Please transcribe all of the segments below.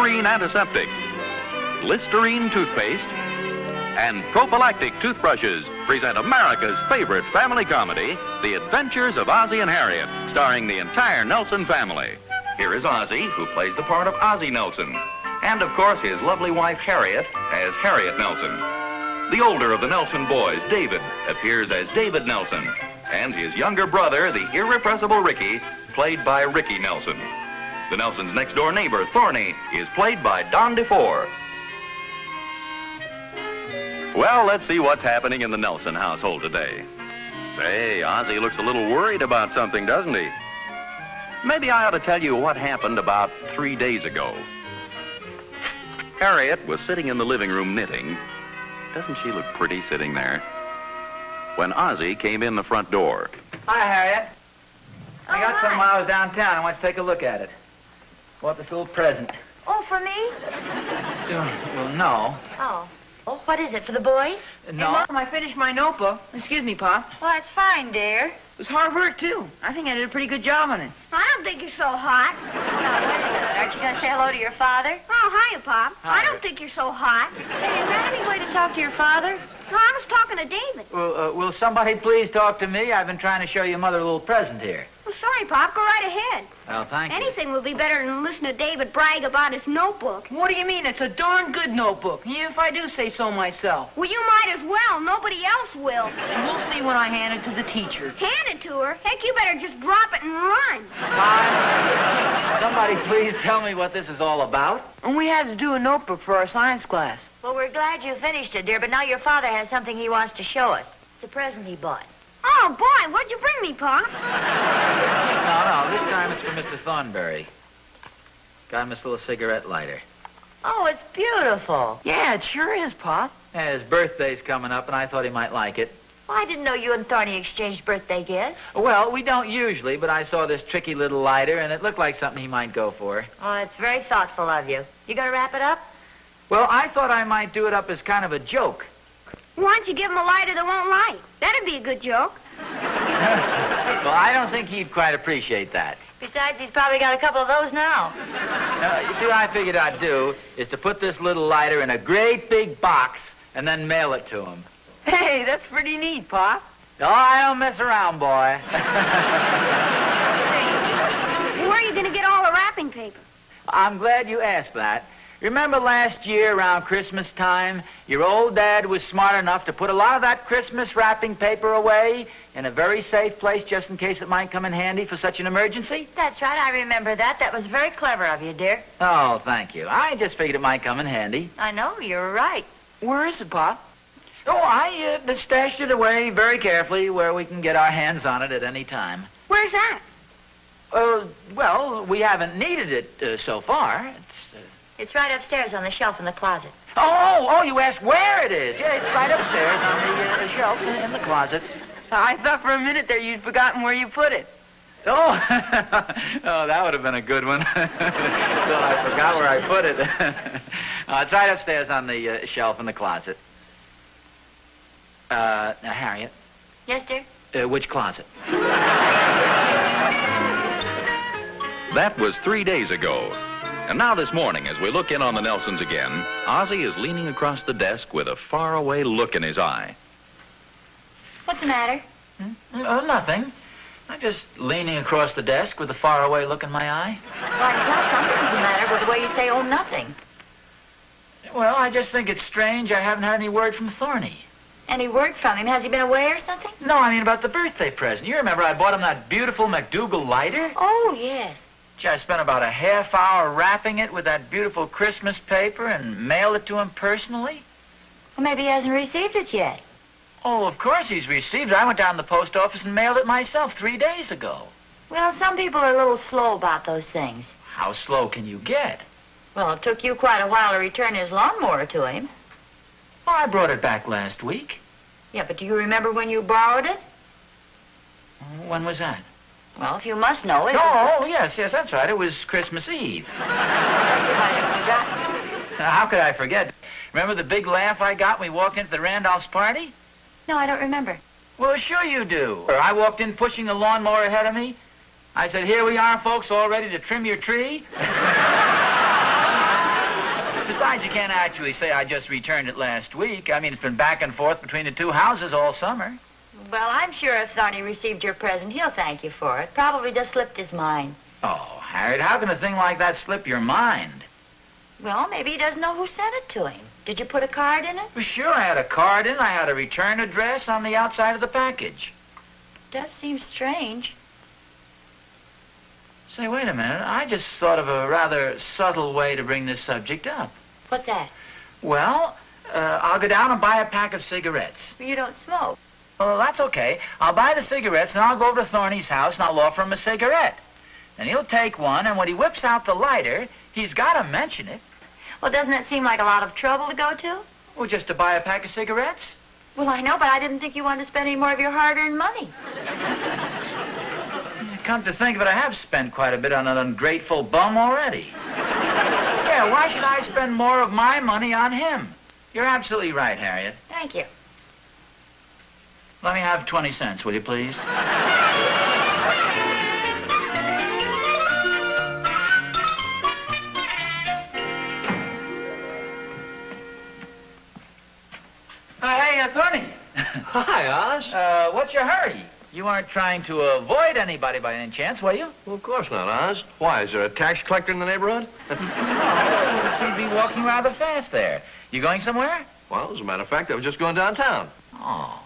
Listerine Antiseptic, Listerine Toothpaste, and Prophylactic Toothbrushes present America's favorite family comedy, The Adventures of Ozzie and Harriet, starring the entire Nelson family. Here is Ozzie, who plays the part of Ozzie Nelson, and of course his lovely wife Harriet as Harriet Nelson. The older of the Nelson boys, David, appears as David Nelson, and his younger brother, the irrepressible Ricky, played by Ricky Nelson. The Nelson's next-door neighbor, Thorny, is played by Don DeFore. Well, let's see what's happening in the Nelson household today. Say, Ozzie looks a little worried about something, doesn't he? Maybe I ought to tell you what happened about 3 days ago. Harriet was sitting in the living room knitting. Doesn't she look pretty sitting there? When Ozzie came in the front door. Hi, Harriet. I got hi. some while I was downtown. I want to take a look at it. Bought this little present. Oh, for me? Well, no. Oh. Oh, what is it, for the boys? No. Hey, Mom, I finished my notebook. Excuse me, Pop. Well, that's fine, dear. It was hard work, too. I think I did a pretty good job on it. I don't think you're so hot. Aren't you going to say hello to your father? Oh, hiya, Pop. Hi. I don't think you're so hot. Hey, is that any way to talk to your father? No, I was talking to David. Well, will somebody please talk to me? I've been trying to show your mother a little present here. Well, sorry, Pop. Go right ahead. Well, thank you. Anything would be better than listen to David brag about his notebook. What do you mean? It's a darn good notebook. Even if I do say so myself. Well, you might as well. Nobody else will. And we'll see when I hand it to the teacher. Hand it to her. Heck, you better just drop it and run. Hi. Somebody please tell me what this is all about. And we had to do a notebook for our science class. Well, we're glad you finished it, dear, but now your father has something he wants to show us. It's a present he bought. Oh, boy, what'd you bring me, Pop? No, this time it's for Mr. Thornberry. Got him this little cigarette lighter. Oh, it's beautiful. Yeah, it sure is, Pop. Yeah, his birthday's coming up, and I thought he might like it. Well, I didn't know you and Thorny exchanged birthday gifts. Well, we don't usually, but I saw this tricky little lighter, and it looked like something he might go for. Oh, it's very thoughtful of you. You gonna wrap it up? Well, I thought I might do it up as kind of a joke. Why don't you give him a lighter that won't light? That'd be a good joke. Well, I don't think he'd quite appreciate that. Besides, he's probably got a couple of those now. You see, what I figured I'd do is to put this little lighter in a great big box and then mail it to him. Hey, that's pretty neat, Pop. Oh, I don't mess around, boy. Where are you going to get all the wrapping paper? I'm glad you asked that. Remember last year around Christmas time, your old dad was smart enough to put a lot of that Christmas wrapping paper away in a very safe place just in case it might come in handy for such an emergency? That's right, I remember that. That was very clever of you, dear. Oh, thank you. I just figured it might come in handy. I know, you're right. Where is it, Pop? Oh, I stashed it away very carefully where we can get our hands on it at any time. Where's that? Well, we haven't needed it so far. It's right upstairs on the shelf in the closet. Oh, you asked where it is. Yeah, it's right upstairs on the shelf in the closet. I thought for a minute there you'd forgotten where you put it. Oh, oh, that would have been a good one. Well, I forgot where I put it. It's right upstairs on the shelf in the closet. Now, Harriet. Yes, dear? Which closet? That was 3 days ago. And now this morning, as we look in on the Nelsons again, Ozzie is leaning across the desk with a faraway look in his eye. What's the matter? Oh, nothing. I'm just leaning across the desk with a faraway look in my eye. Why, it's not something the matter with the way you say, oh, nothing. Well, I just think it's strange I haven't had any word from Thorny. Any word from him? Has he been away or something? No, I mean about the birthday present. You remember I bought him that beautiful McDougal lighter? Oh, yes. Gee, I spent about a half hour wrapping it with that beautiful Christmas paper and mailed it to him personally. Well, maybe he hasn't received it yet. Oh, of course he's received it. I went down to the post office and mailed it myself 3 days ago. Well, some people are a little slow about those things. How slow can you get? Well, it took you quite a while to return his lawnmower to him. Oh, I brought it back last week. Yeah, but do you remember when you borrowed it? When was that? Well, if you must know it. Oh, yes, that's right. It was Christmas Eve. You might have forgotten. How could I forget? Remember the big laugh I got when we walked into the Randolph's party? No, I don't remember. Well, sure you do. I walked in pushing the lawnmower ahead of me. I said, here we are, folks, all ready to trim your tree. Besides, you can't actually say I just returned it last week. I mean, it's been back and forth between the two houses all summer. Well, I'm sure if Thorny received your present, he'll thank you for it. Probably just slipped his mind. Oh, Harriet, how can a thing like that slip your mind? Well, maybe he doesn't know who sent it to him. Did you put a card in it? Well, sure, I had a card in. I had a return address on the outside of the package. Does seem strange. Say, wait a minute. I just thought of a rather subtle way to bring this subject up. What's that? Well, I'll go down and buy a pack of cigarettes. You don't smoke. Well, that's okay. I'll buy the cigarettes, and I'll go over to Thorny's house, and I'll offer him a cigarette. And he'll take one, and when he whips out the lighter, he's got to mention it. Well, doesn't it seem like a lot of trouble to go to? Well, just to buy a pack of cigarettes? Well, I know, but I didn't think you wanted to spend any more of your hard-earned money. Come to think of it, I have spent quite a bit on that ungrateful bum already. Yeah, why should I spend more of my money on him? You're absolutely right, Harriet. Thank you. Let me have 20 cents, will you, please? Hey, Thorny. Hi, Oz. What's your hurry? You aren't trying to avoid anybody by any chance, were you? Well, of course not, Oz. Why, is there a tax collector in the neighborhood? No, you'd be walking rather fast there. You going somewhere? Well, as a matter of fact, I was just going downtown. Oh.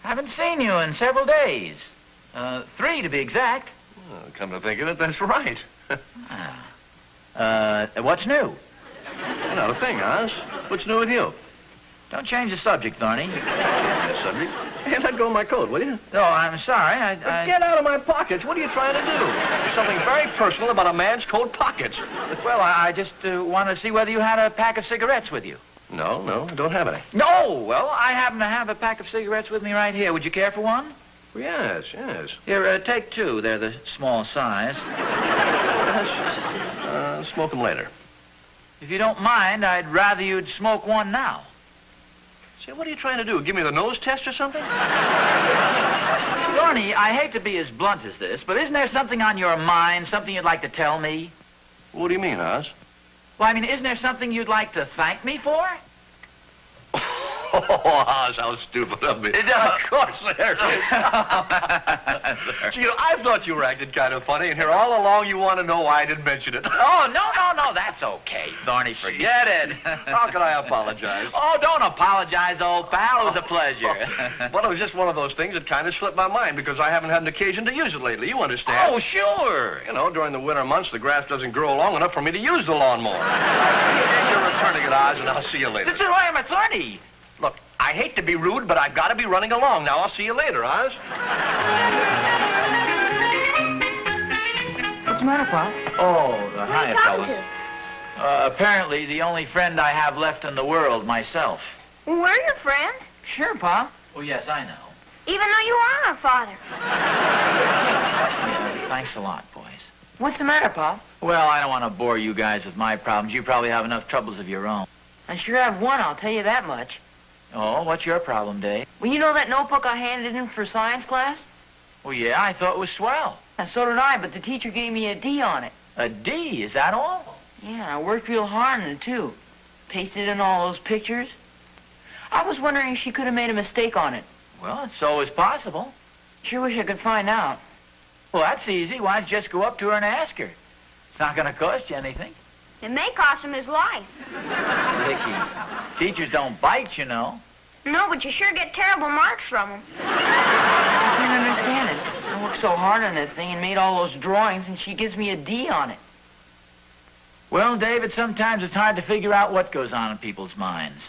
Haven't seen you in several days. 3 to be exact. Well, come to think of it, that's right. What's new? Not a thing, Oz. What's new with you? Don't change the subject, Thorny. The subject? Hey, let go of my coat, will you? Oh, I'm sorry. Get out of my pockets. What are you trying to do? There's something very personal about a man's coat pockets. Well, I just wanted to see whether you had a pack of cigarettes with you. No, I don't have any. No! Well, I happen to have a pack of cigarettes with me right here. Would you care for one? Yes. Here, take 2. They're the small size. Smoke them later. If you don't mind, I'd rather you'd smoke one now. Say, what are you trying to do? Give me the nose test or something? Thorny, I hate to be as blunt as this, but isn't there something on your mind, something you'd like to tell me? What do you mean, Oz? Well, I mean, isn't there something you'd like to thank me for? Oh, Oz, how stupid of me. Of course there is. Gee, I thought you were acting kind of funny, and here all along you want to know why I didn't mention it. Oh, no, that's okay, Thorny, forget it. How can I apologize? Oh, don't apologize, old pal. It was a pleasure. Well, it was just one of those things that kind of slipped my mind because I haven't had an occasion to use it lately. You understand? Oh, sure. You know, during the winter months, the grass doesn't grow long enough for me to use the lawnmower. You're returning it, Oz, and I'll see you later. This is why I'm a Thorny. Look, I hate to be rude, but I've got to be running along now. I'll see you later, Oz. What's the matter, Pop? Oh, hiya, talking fellas. to? Apparently the only friend I have left in the world, myself. Well, we're your friends, Sure, Pop. Oh, yes, I know. even though you are our father. Yeah, thanks a lot, boys. What's the matter, Pop? Well, I don't want to bore you guys with my problems. You probably have enough troubles of your own. I sure have one, I'll tell you that much. Oh, what's your problem, Dave? Well, you know that notebook I handed in for science class? Well, yeah, I thought it was swell. And so did I, but the teacher gave me a D on it. A D, is that all? Yeah, I worked real hard on it, too. Pasted in all those pictures. I was wondering if she could have made a mistake on it. Well, it's always possible. Sure wish I could find out. Well, that's easy. Why don't you just go up to her and ask her? It's not going to cost you anything. It may cost him his life. Vicky, teachers don't bite, you know. No, but you sure get terrible marks from him. I can't understand it. I worked so hard on that thing and made all those drawings, and she gives me a D on it. Well, David, sometimes it's hard to figure out what goes on in people's minds.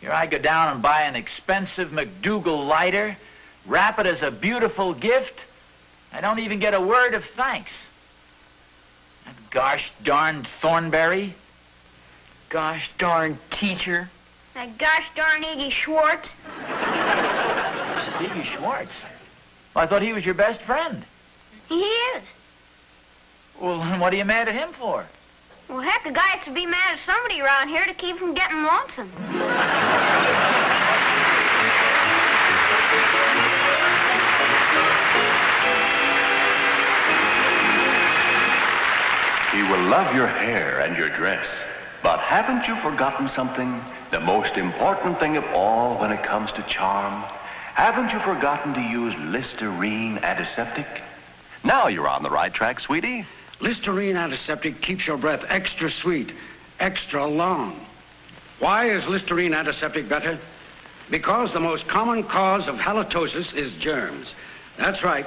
Here I go down and buy an expensive McDougal lighter, wrap it as a beautiful gift. I don't even get a word of thanks. That gosh darned Thornberry. Gosh darn teacher. That gosh darn Iggy Schwartz. Iggy Schwartz. Well, I thought he was your best friend. He is. Well, then what are you mad at him for? Well, heck, a guy has to be mad at somebody around here to keep from getting lonesome. He will love your hair and your dress. But haven't you forgotten something? The most important thing of all when it comes to charm? Haven't you forgotten to use Listerine antiseptic? Now you're on the right track, sweetie. Listerine antiseptic keeps your breath extra sweet, extra long. Why is Listerine antiseptic better? Because the most common cause of halitosis is germs. That's right.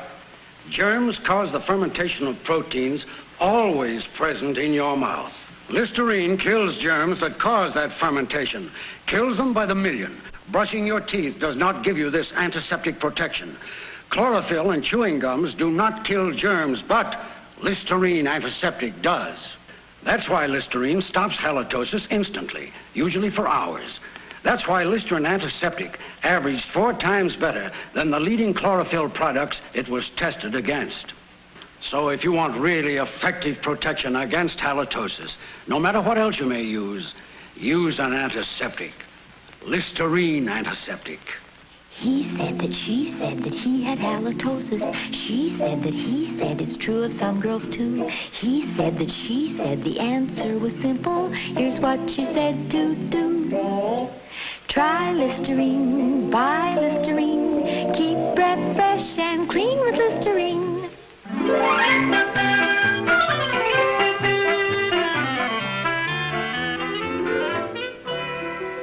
Germs cause the fermentation of proteins always present in your mouth. Listerine kills germs that cause that fermentation. Kills them by the million. Brushing your teeth does not give you this antiseptic protection. Chlorophyll and chewing gums do not kill germs, but Listerine antiseptic does. That's why Listerine stops halitosis instantly, usually for hours. That's why Listerine antiseptic averaged 4 times better than the leading chlorophyll products it was tested against. So if you want really effective protection against halitosis, no matter what else you may use an antiseptic. Listerine antiseptic. He said that she said that he had halitosis. She said that he said it's true of some girls too. He said that she said the answer was simple. Here's what she said to do. Try Listerine, buy Listerine. Keep breath fresh and clean with Listerine.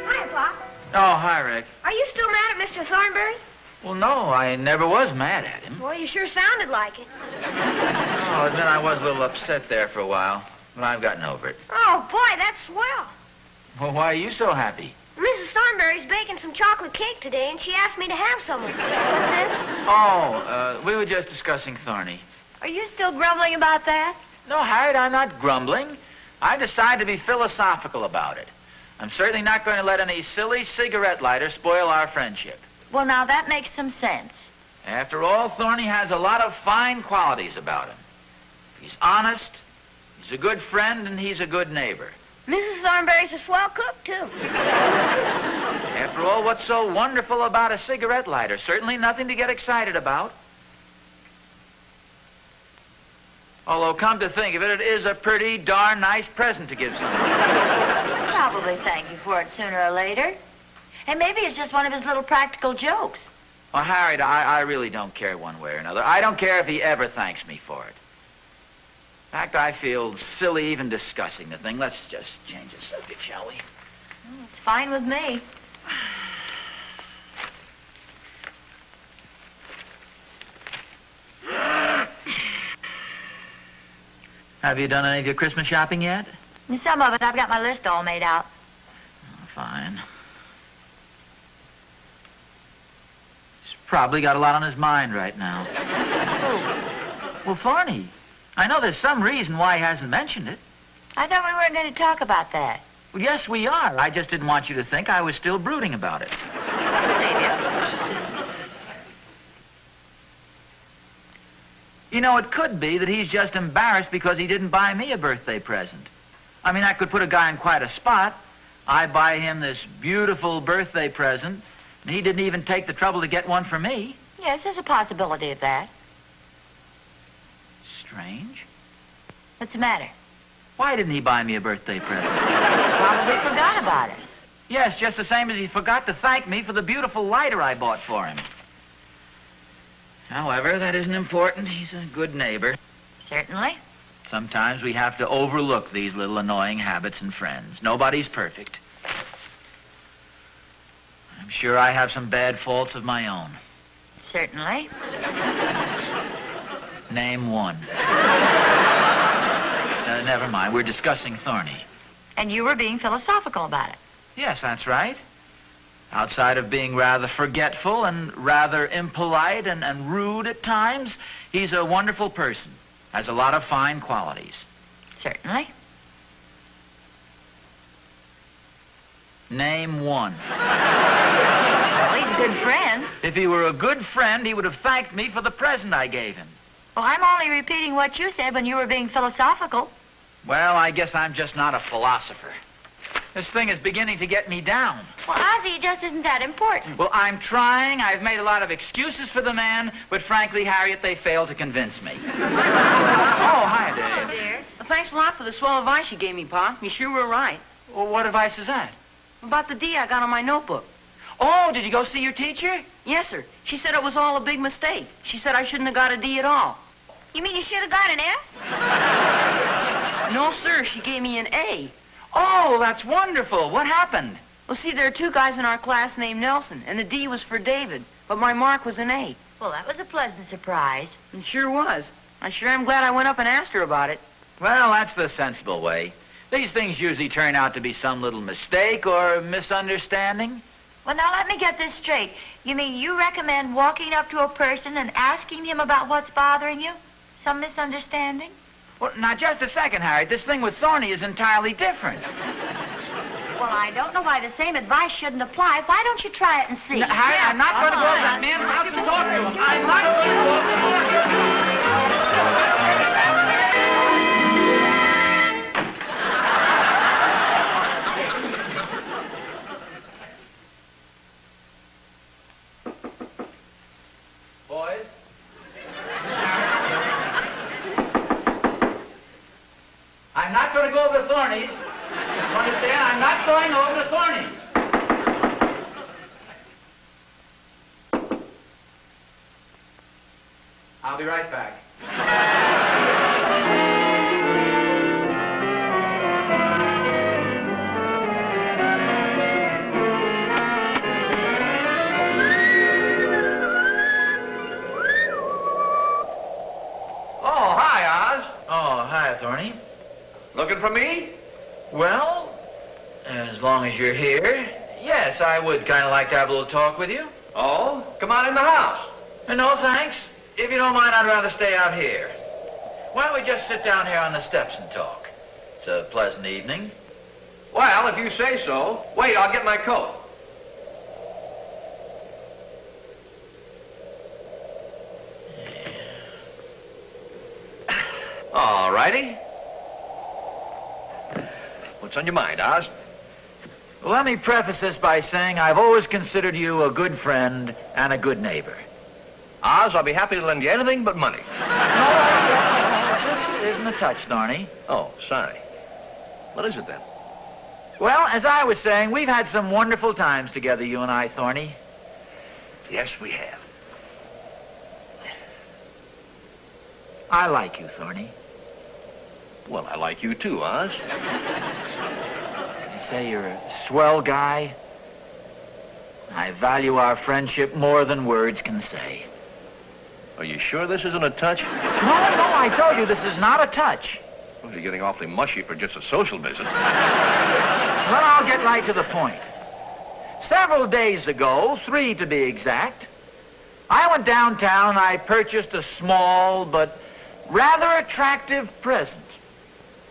Hi, Pop. Oh, hi, Rick. Are you still mad at Mr. Thornberry? Well, no, I never was mad at him. Well, you sure sounded like it. I'll admit I was a little upset there for a while, but I've gotten over it. Oh, boy, that's swell. Well, why are you so happy? Mrs. Thornberry's baking some chocolate cake today, and she asked me to have some of it. Oh, we were just discussing Thorny. Are you still grumbling about that? No, Harriet, I'm not grumbling. I decided to be philosophical about it. I'm certainly not going to let any silly cigarette lighter spoil our friendship. Well, now, that makes some sense. After all, Thorny has a lot of fine qualities about him. He's honest, he's a good friend, and he's a good neighbor. Mrs. Thornberry's a swell cook, too. After all, what's so wonderful about a cigarette lighter? Certainly nothing to get excited about. Although, come to think of it, it is a pretty darn nice present to give someone. He'll probably thank you for it sooner or later. And maybe it's just one of his little practical jokes. Well, Harriet, I really don't care one way or another. I don't care if he ever thanks me for it. In fact, I feel silly even discussing the thing. Let's just change the subject, shall we? It's fine with me. Have you done any of your Christmas shopping yet? Some of it. I've got my list all made out. Oh, fine. He's probably got a lot on his mind right now. Well, Thorny, I know there's some reason why he hasn't mentioned it. I thought we weren't going to talk about that. Well, yes, we are. I just didn't want you to think I was still brooding about it. You know, it could be that he's just embarrassed because he didn't buy me a birthday present. I mean, I could put a guy in quite a spot. I buy him this beautiful birthday present, and he didn't even take the trouble to get one for me. Yes, there's a possibility of that. Strange. What's the matter? Why didn't he buy me a birthday present? Probably forgot about it. Yes, just the same as he forgot to thank me for the beautiful lighter I bought for him. However, that isn't important. He's a good neighbor. Certainly. Sometimes we have to overlook these little annoying habits in friends. Nobody's perfect. I'm sure I have some bad faults of my own. Certainly. Name one. Never mind. We're discussing Thorny. And you were being philosophical about it. Yes, that's right. Outside of being rather forgetful and rather impolite and rude at times, he's a wonderful person. Has a lot of fine qualities. Certainly. Name one. Well, he's a good friend. If he were a good friend, he would have thanked me for the present I gave him. Well, I'm only repeating what you said when you were being philosophical. Well, I guess I'm just not a philosopher. This thing is beginning to get me down. Well, Ozzie, it just isn't that important. Well, I'm trying. I've made a lot of excuses for the man, but frankly, Harriet, they failed to convince me. Oh, hi, Dave. Dear. Well, thanks a lot for the swell advice you gave me, Pa. You sure were right. Well, what advice is that? About the D I got on my notebook. Oh, did you go see your teacher? Yes, sir. She said it was all a big mistake. She said I shouldn't have got a D at all. You mean you should have got an F? No, sir. She gave me an A. Oh, that's wonderful. What happened? Well, see, there are 2 guys in our class named Nelson, and the D was for David, but my mark was an A. Well, that was a pleasant surprise. It sure was. I sure am glad I went up and asked her about it. Well, that's the sensible way. These things usually turn out to be some little mistake or misunderstanding. Well, now let me get this straight. You mean you recommend walking up to a person and asking him about what's bothering you? Some misunderstanding? Well, now, just a second, Harriet. This thing with Thorny is entirely different. Well, I don't know why the same advice shouldn't apply. Why don't you try it and see? No, Harriet, I'm not going to go over that man's house and talk to him. I'm not going to go over Boys? I'm not going to go over the Thornies. You understand? I'm not going over the Thornies. I'll be right back. Oh, hi, Oz. Oh, hi, Thorny. Looking for me? Well, as long as you're here, yes, I would kind of like to have a little talk with you. Oh, come on in the house. No, thanks. If you don't mind, I'd rather stay out here. Why don't we just sit down here on the steps and talk? It's a pleasant evening. Well, if you say so. Wait, I'll get my coat. All righty. What's on your mind, Oz? Well, let me preface this by saying I've always considered you a good friend and a good neighbor. Oz, I'll be happy to lend you anything but money. This isn't a touch, Thorny. Oh, sorry. What is it then? Well, as I was saying, we've had some wonderful times together, you and I, Thorny. Yes, we have. I like you, Thorny. Well, I like you too, Oz. You say you're a swell guy. I value our friendship more than words can say. Are you sure this isn't a touch? No, I told you this is not a touch. Well, you're getting awfully mushy for just a social visit. Well, I'll get right to the point. Several days ago, 3 to be exact, I went downtown and I purchased a small but rather attractive present.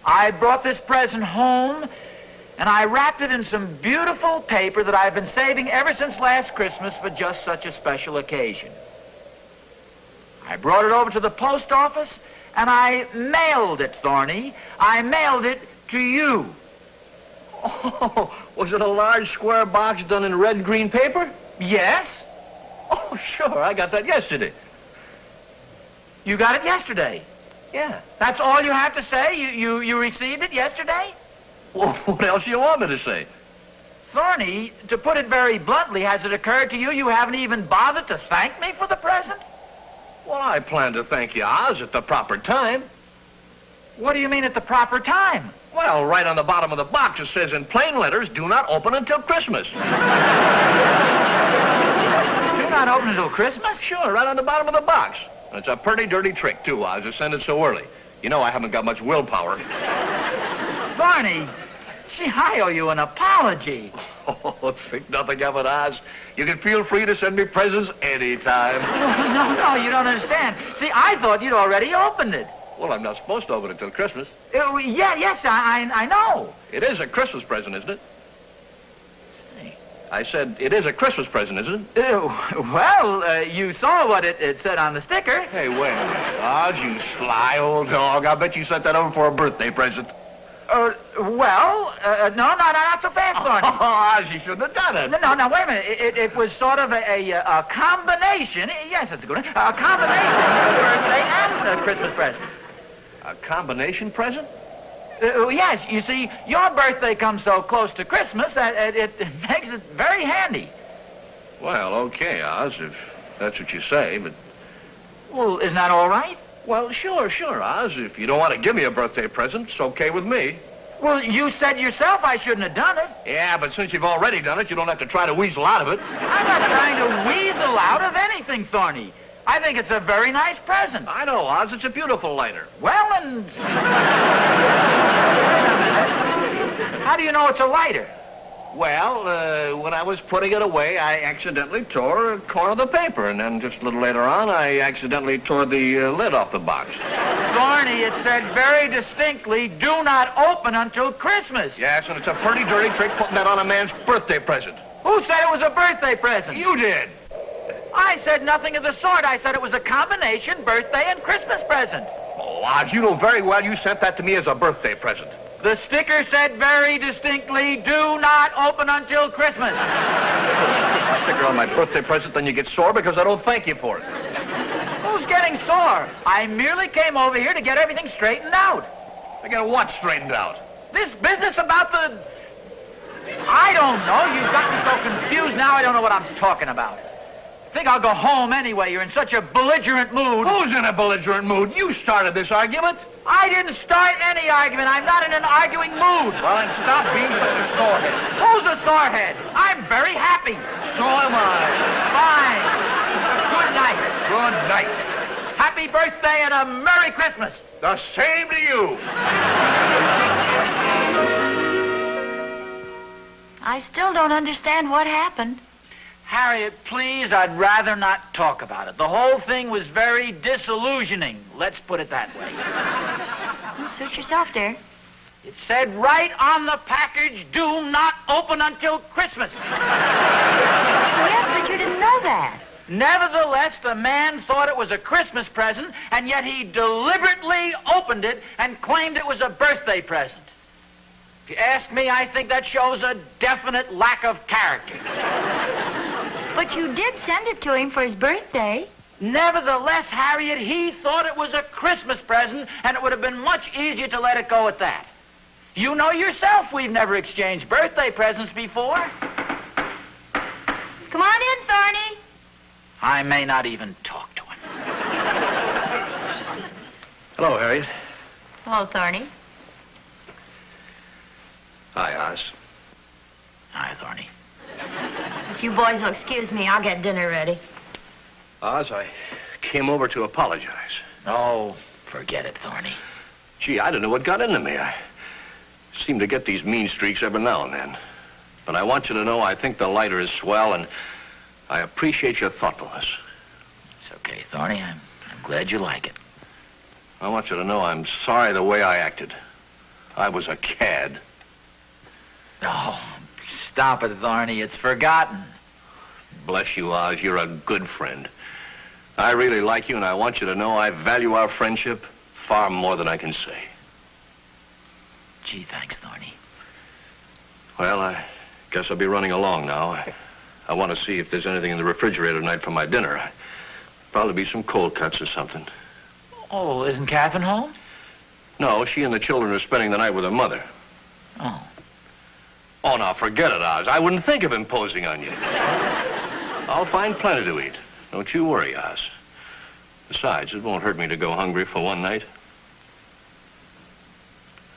I brought this present home and I wrapped it in some beautiful paper that I've been saving ever since last Christmas for just such a special occasion. I brought it over to the post office and I mailed it, Thorny. I mailed it to you. Oh, was it a large square box done in red-green paper? Yes? Oh, sure. I got that yesterday. You got it yesterday? Yeah. That's all you have to say? You received it yesterday? Well, what else do you want me to say? Thorny, to put it very bluntly, has it occurred to you you haven't even bothered to thank me for the present? Well, I plan to thank you, Oz, at the proper time. What do you mean at the proper time? Well, right on the bottom of the box it says in plain letters, do not open until Christmas. Do not open until Christmas? Sure, right on the bottom of the box. And it's a pretty dirty trick, too, Oz, to send it so early. You know I haven't got much willpower. Barney, gee, I owe you an apology. Oh, think nothing of it, Oz. You can feel free to send me presents anytime. No, you don't understand. See, I thought you'd already opened it. Well, I'm not supposed to open it till Christmas. Yes, I know. It is a Christmas present, isn't it? Say. I said, it is a Christmas present, isn't it? You saw what it said on the sticker. Hey, wait a minute. Oz, you sly old dog. I bet you sent that over for a birthday present. No, not so fast, Thorny. Oh, Oz, you shouldn't have done it. No, wait a minute. It was sort of a combination. Yes, that's a good one. A combination of a birthday and a Christmas present. A combination present? Yes, you see, your birthday comes so close to Christmas that it makes it very handy. Well, okay, Oz, if that's what you say, but... Well, isn't that all right? Well, sure, Oz. If you don't want to give me a birthday present, it's okay with me. Well, you said yourself I shouldn't have done it. Yeah, but since you've already done it, you don't have to try to weasel out of it. I'm not trying to weasel out of anything, Thorny. I think it's a very nice present. I know, Oz. It's a beautiful lighter. Well, and... How do you know it's a lighter? Well, when I was putting it away, I accidentally tore a corner of the paper, and then just a little later on, I accidentally tore the lid off the box. Thorny, it said very distinctly, do not open until Christmas. Yes, and it's a pretty dirty trick putting that on a man's birthday present. Who said it was a birthday present? You did. I said nothing of the sort. I said it was a combination birthday and Christmas present. Oh, Oz, you know very well you sent that to me as a birthday present. The sticker said very distinctly, do not open until Christmas. A sticker on my birthday present, then you get sore because I don't thank you for it. Who's getting sore? I merely came over here to get everything straightened out. I got what straightened out? This business about the... I don't know. You've got me so confused now I don't know what I'm talking about. I think I'll go home anyway. You're in such a belligerent mood. Who's in a belligerent mood? You started this argument. I didn't start any argument. I'm not in an arguing mood. Well, then stop being such a sorehead. Who's a sorehead? I'm very happy. So am I. Fine. Good night. Good night. Happy birthday and a Merry Christmas. The same to you. I still don't understand what happened. Harriet, please, I'd rather not talk about it. The whole thing was very disillusioning. Let's put it that way. Well, suit yourself, dear. It said right on the package, do not open until Christmas. Yes, but you didn't know that. Nevertheless, the man thought it was a Christmas present, and yet he deliberately opened it and claimed it was a birthday present. If you ask me, I think that shows a definite lack of character. But you did send it to him for his birthday. Nevertheless, Harriet, he thought it was a Christmas present, and it would have been much easier to let it go at that. You know yourself we've never exchanged birthday presents before. Come on in, Thorny. I may not even talk to him. Hello, Harriet. Hello, Thorny. Hi, Oz. Hi, Thorny. If you boys will excuse me, I'll get dinner ready. Oz, I came over to apologize. Oh, forget it, Thorny. Gee, I don't know what got into me. I seem to get these mean streaks every now and then. But I want you to know I think the lighter is swell, and I appreciate your thoughtfulness. It's okay, Thorny. I'm glad you like it. I want you to know I'm sorry the way I acted. I was a cad. Oh, stop it, Thorny. It's forgotten. Bless you, Oz. You're a good friend. I really like you, and I want you to know I value our friendship far more than I can say. Gee, thanks, Thorny. Well, I guess I'll be running along now. I want to see if there's anything in the refrigerator tonight for my dinner. Probably be some cold cuts or something. Oh, isn't Catherine home? No, she and the children are spending the night with her mother. Oh. Oh, now, forget it, Oz. I wouldn't think of imposing on you. I'll find plenty to eat. Don't you worry, Oz. Besides, it won't hurt me to go hungry for one night.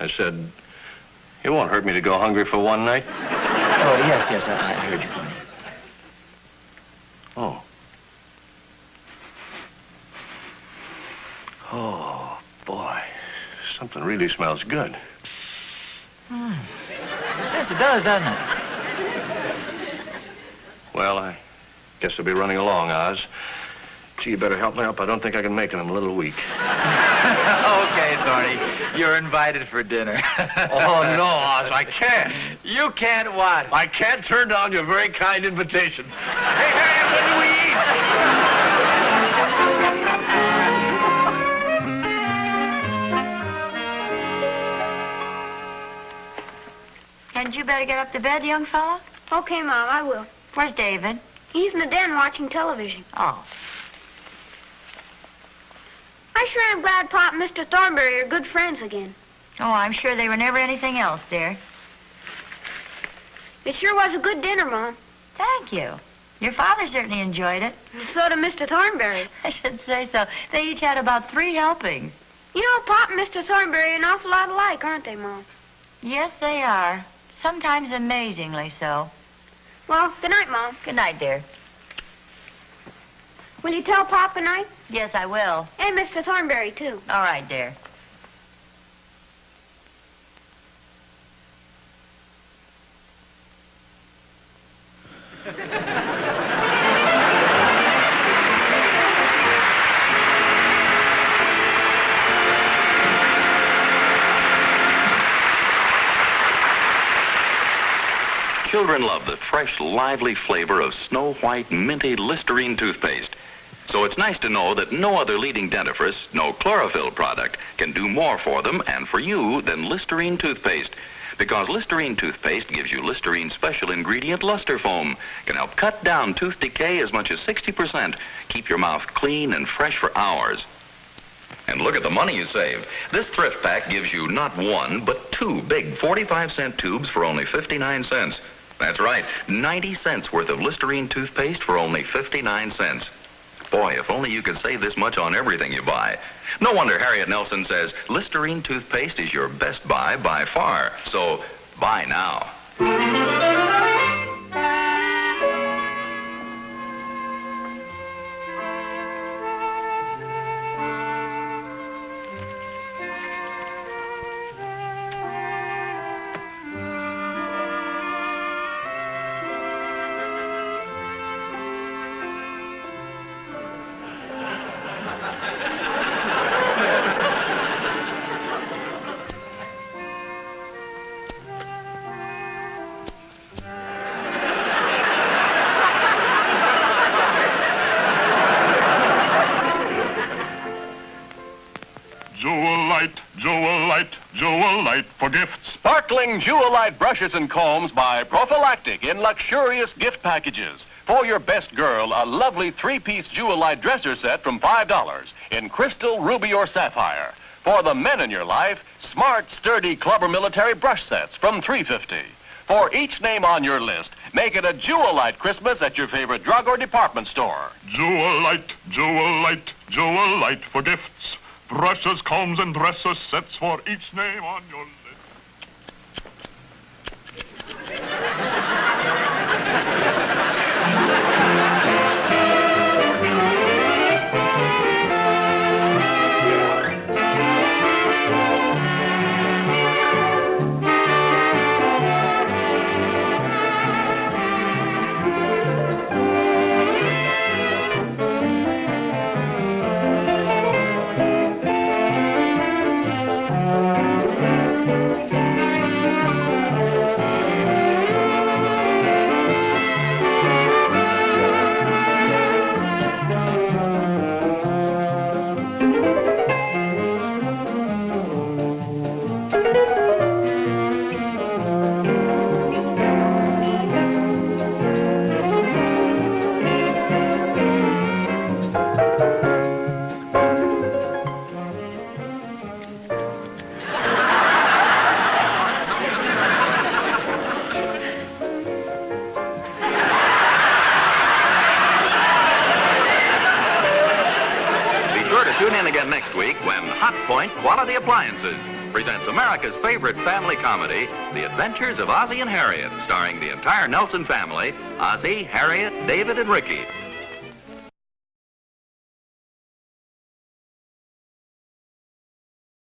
I said, it won't hurt me to go hungry for one night. Oh, yes, I heard you, Thorny. Oh. Oh, boy. Something really smells good. Yes, it does, doesn't it? Well, I guess I'll be running along, Oz. Gee, you better help me up. I don't think I can make it. I'm a little weak. Okay, Thorny. You're invited for dinner. Oh, no, Oz, I can't. You can't what? I can't turn down your very kind invitation. Hey, Harriet, when do we eat? Hadn't you better get up to bed, young fella? Okay, Mom, I will. Where's David? He's in the den watching television. Oh. I sure am glad Pop and Mr. Thornberry are good friends again. Oh, I'm sure they were never anything else, dear. It sure was a good dinner, Mom. Thank you. Your father certainly enjoyed it. So did Mr. Thornberry. I should say so. They each had about 3 helpings. You know, Pop and Mr. Thornberry are an awful lot alike, aren't they, Mom? Yes, they are. Sometimes amazingly so. Well, good night, Mom. Good night, dear. Will you tell Pop good night? Yes, I will. And Mr. Thornberry, too. All right, dear. Children love the fresh, lively flavor of Snow White Minty Listerine toothpaste. So it's nice to know that no other leading dentifrice, no chlorophyll product, can do more for them and for you than Listerine toothpaste. Because Listerine toothpaste gives you Listerine's special ingredient, luster foam, can help cut down tooth decay as much as 60%, keep your mouth clean and fresh for hours. And look at the money you save. This thrift pack gives you not 1, but 2 big 45-cent tubes for only 59 cents. That's right, 90 cents worth of Listerine toothpaste for only 59 cents. Boy, if only you could save this much on everything you buy. No wonder Harriet Nelson says Listerine toothpaste is your best buy by far. So, buy now. Jewelite for gifts. Sparkling Jewelite brushes and combs by Prophylactic in luxurious gift packages. For your best girl, a lovely 3-piece Jewelite dresser set from $5 in crystal, ruby, or sapphire. For the men in your life, smart, sturdy Club or military brush sets from $3.50. For each name on your list, make it a Jewelite Christmas at your favorite drug or department store. Jewelite for gifts. Brushes, combs, and dresser sets for each name on your list. Tune in again next week when Hot Point Quality Appliances presents America's favorite family comedy, The Adventures of Ozzie and Harriet, starring the entire Nelson family, Ozzie, Harriet, David, and Ricky.